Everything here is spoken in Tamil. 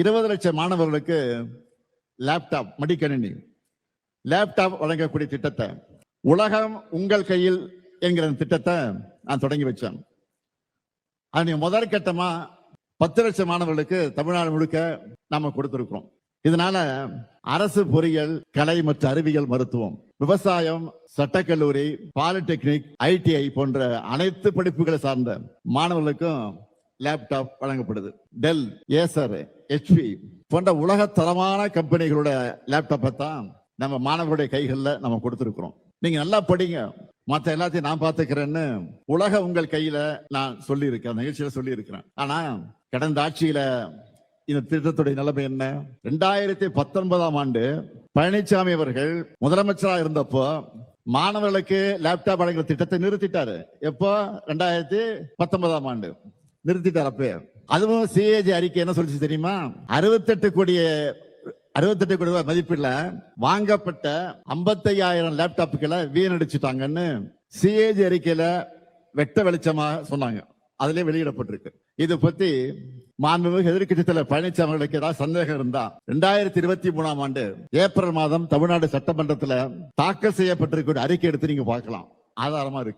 20 லட்சம் மாணவர்களுக்கு லேப்டாப் மடிக்கணினி லேப்டாப் வழங்கக்கூடிய திட்டத்தை உலகம் உங்கள் கையில் என்கிற திட்டத்தை நான் தொடங்கி வச்சேன். அது முதல் கட்டமா 10 லட்சம் மாணவர்களுக்கு தமிழ்நாடு முழுக்க நாம கொடுத்திருக்கிறோம். இதனால அரசு பொறியியல், கலை மற்றும் அறிவியல், மருத்துவம், விவசாயம், சட்டக்கல்லூரி, பாலிடெக்னிக், ITI போன்ற அனைத்து படிப்புகளை சார்ந்த மாணவர்களுக்கும் லேப்டாப் வழங்கப்படுது. டெல், ஏசர், HP போன்ற உலக தரமான கம்பெனிகளோட லேப்டாப்பை தான் நம்ம மாணவர்களுடைய கைகளில் நம்ம கொடுத்திருக்கிறோம். நீங்க நல்லா படிங்க, மற்ற எல்லாத்தையும் நான் பார்த்துக்கிறேன்னு உலக உங்கள் கையில நான் சொல்லி இருக்கேன், நிகழ்ச்சியில சொல்லி இருக்கிறேன். ஆனா கடந்த ஆட்சியில இந்த திட்டத்துடைய நிலைமை என்ன? 2019ஆம் ஆண்டு பழனிசாமி அவர்கள் முதலமைச்சராக இருந்தப்போ மாணவர்களுக்கு லேப்டாப் வழங்குற திட்டத்தை நிறுத்திட்டாரு. எப்போ? 2019ஆம் ஆண்டு நிறுத்திட்டார். அப்ப அதுவும் CAG அறிக்கை என்ன சொல்லிச்சு தெரியுமா? 68 கோடி ரூபாய் மதிப்பில் வாங்கப்பட்ட 55,000 லேப்டாப்புகளை வீணடிச்சுட்டாங்கன்னு CAG அறிக்கையில வெட்ட வெளிச்சமா சொன்னாங்க. அதுல வெளியிடப்பட்டிருக்கு. இது பத்தி மாண்புமிகு எதிர்க்கட்சி தலைவர் பழனிசாமி அவர்களுக்கு ஏதாவது சந்தேகம் இருந்தா 2023ஆம் ஆண்டு ஏப்ரல் மாதம் தமிழ்நாடு சட்டமன்றத்தில் தாக்கல் செய்யப்பட்டிருக்கிற அறிக்கை எடுத்து நீங்க பார்க்கலாம். ஆதாரமா இருக்கு.